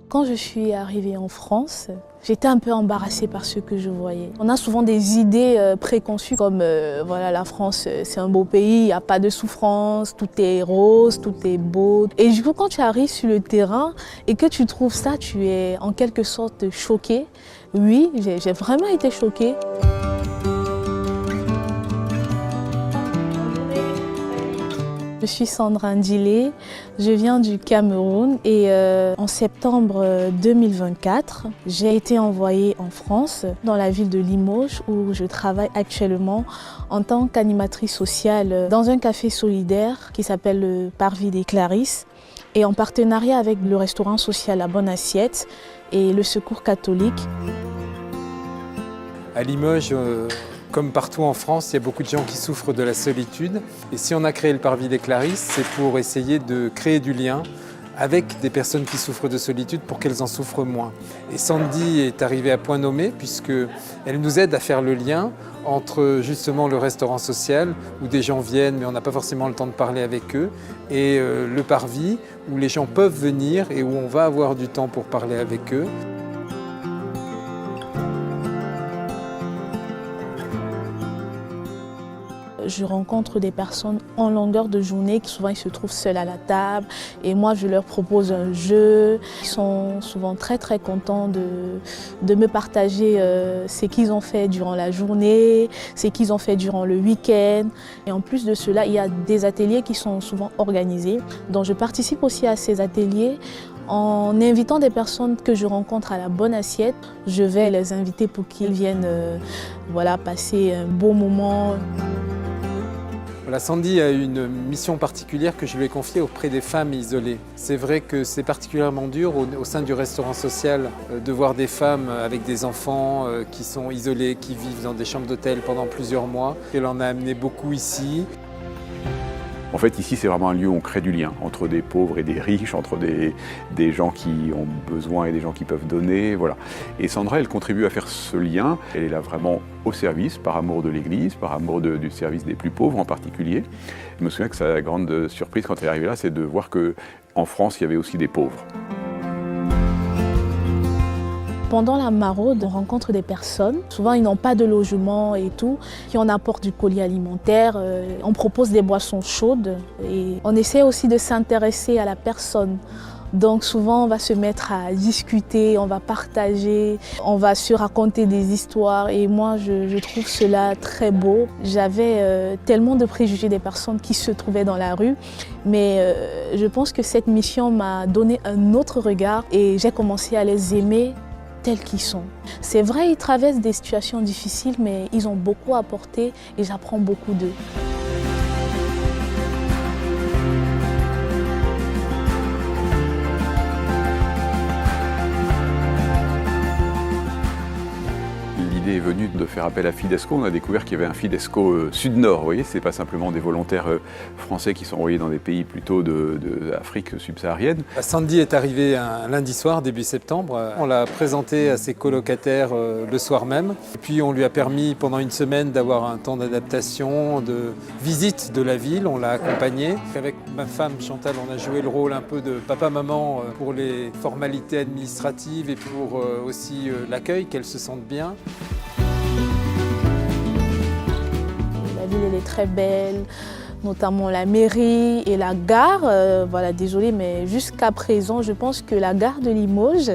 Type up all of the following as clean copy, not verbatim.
Quand je suis arrivée en France, j'étais un peu embarrassée par ce que je voyais. On a souvent des idées préconçues comme voilà, la France c'est un beau pays, il n'y a pas de souffrance, tout est rose, tout est beau. Et du coup quand tu arrives sur le terrain et que tu trouves ça, tu es en quelque sorte choquée. Oui, j'ai vraiment été choquée. Je suis Sandra Ndilé, je viens du Cameroun et en septembre 2024, j'ai été envoyée en France, dans la ville de Limoges où je travaille actuellement en tant qu'animatrice sociale dans un café solidaire qui s'appelle le Parvis des Clarisses et en partenariat avec le restaurant social La Bonne Assiette et le Secours catholique. À Limoges, comme partout en France, il y a beaucoup de gens qui souffrent de la solitude. Et si on a créé le Parvis des Clarisses, c'est pour essayer de créer du lien avec des personnes qui souffrent de solitude pour qu'elles en souffrent moins. Et Sandy est arrivée à point nommé puisqu'elle nous aide à faire le lien entre justement le restaurant social où des gens viennent mais on n'a pas forcément le temps de parler avec eux et le Parvis où les gens peuvent venir et où on va avoir du temps pour parler avec eux. Je rencontre des personnes en longueur de journée qui souvent ils se trouvent seuls à la table et moi je leur propose un jeu. Ils sont souvent très contents de me partager ce qu'ils ont fait durant la journée, ce qu'ils ont fait durant le week-end. Et en plus de cela, il y a des ateliers qui sont souvent organisés. Donc je participe aussi à ces ateliers. En invitant des personnes que je rencontre à la Bonne Assiette, je vais les inviter pour qu'ils viennent voilà, passer un beau moment. Voilà, Sandy a une mission particulière que je lui ai confiée auprès des femmes isolées. C'est vrai que c'est particulièrement dur au sein du restaurant social de voir des femmes avec des enfants qui sont isolées, qui vivent dans des chambres d'hôtel pendant plusieurs mois. Elle en a amené beaucoup ici. En fait, ici, c'est vraiment un lieu où on crée du lien entre des pauvres et des riches, entre des gens qui ont besoin et des gens qui peuvent donner. Voilà. Et Sandra, elle contribue à faire ce lien. Elle est là vraiment au service, par amour de l'Église, par amour du service des plus pauvres en particulier. Je me souviens que sa grande surprise quand elle est arrivée là, c'est de voir qu'en France, il y avait aussi des pauvres. Pendant la maraude, on rencontre des personnes, souvent ils n'ont pas de logement et tout, qui on apporte du colis alimentaire, on propose des boissons chaudes et on essaie aussi de s'intéresser à la personne. Donc souvent on va se mettre à discuter, on va partager, on va se raconter des histoires et moi je trouve cela très beau. J'avais tellement de préjugés des personnes qui se trouvaient dans la rue, mais je pense que cette mission m'a donné un autre regard et j'ai commencé à les aimer tels qu'ils sont. C'est vrai, ils traversent des situations difficiles, mais ils ont beaucoup apporté et j'apprends beaucoup d'eux. L'idée est venue de faire appel à Fidesco. On a découvert qu'il y avait un Fidesco Sud-Nord. Vous voyez, ce n'est pas simplement des volontaires français qui sont envoyés dans des pays plutôt d'Afrique subsaharienne. Sandy est arrivée un lundi soir, début septembre. On l'a présentée à ses colocataires le soir même. Et puis on lui a permis pendant une semaine d'avoir un temps d'adaptation, de visite de la ville. On l'a accompagnée. Avec ma femme Chantal, on a joué le rôle un peu de papa-maman pour les formalités administratives et pour aussi l'accueil, qu'elle se sente bien. La ville elle est très belle, notamment la mairie et la gare. Voilà, désolée, mais jusqu'à présent, je pense que la gare de Limoges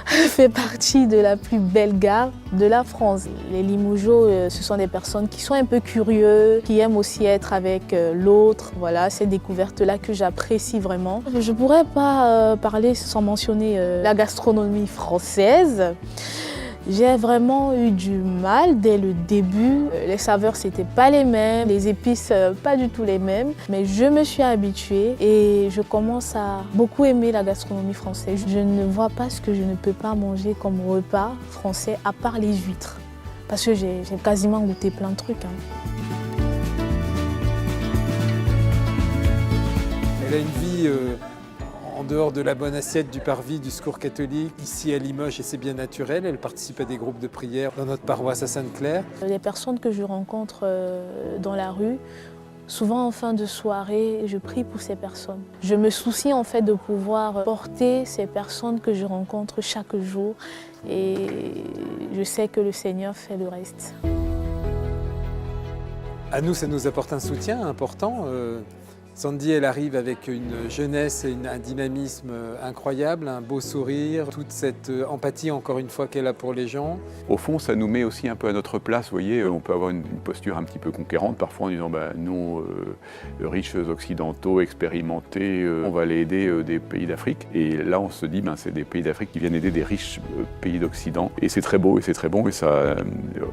fait partie de la plus belle gare de la France. Les Limogeaux, ce sont des personnes qui sont un peu curieux, qui aiment aussi être avec l'autre. Voilà, ces découvertes-là que j'apprécie vraiment. Je ne pourrais pas parler sans mentionner la gastronomie française. J'ai vraiment eu du mal dès le début. Les saveurs, c'était pas les mêmes, les épices, pas du tout les mêmes. Mais je me suis habituée et je commence à beaucoup aimer la gastronomie française. Je ne vois pas ce que je ne peux pas manger comme repas français, à part les huîtres. Parce que j'ai quasiment goûté plein de trucs. Elle a une vie en dehors de la Bonne Assiette, du Parvis, du Secours catholique, ici à Limoges, et c'est bien naturel. Elle participe à des groupes de prière dans notre paroisse à Sainte-Claire. Les personnes que je rencontre dans la rue Souvent en fin de soirée, je prie pour ces personnes. Je me soucie en fait de pouvoir porter ces personnes que je rencontre chaque jour et je sais que le Seigneur fait le reste. À nous, ça nous apporte un soutien important. Sandy, elle arrive avec une jeunesse et un dynamisme incroyable, un beau sourire, toute cette empathie encore une fois qu'elle a pour les gens. Au fond, ça nous met aussi un peu à notre place, vous voyez, on peut avoir une posture un petit peu conquérante parfois en disant nous, riches occidentaux, expérimentés, on va aller aider des pays d'Afrique. Et là, on se dit, c'est des pays d'Afrique qui viennent aider des riches pays d'Occident. Et c'est très beau et c'est très bon et ça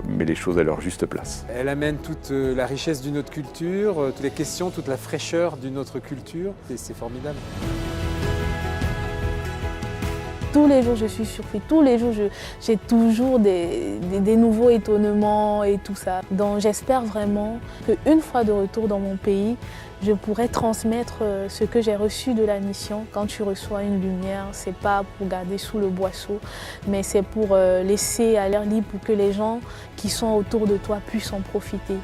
met les choses à leur juste place. Elle amène toute la richesse d'une autre culture, toutes les questions, toute la fraîcheur d'une autre culture, et c'est formidable. Tous les jours, je suis surprise. Tous les jours, j'ai toujours des nouveaux étonnements et tout ça. Donc j'espère vraiment qu'une fois de retour dans mon pays, je pourrai transmettre ce que j'ai reçu de la mission. Quand tu reçois une lumière, c'est pas pour garder sous le boisseau, mais c'est pour laisser à l'air libre pour que les gens qui sont autour de toi puissent en profiter.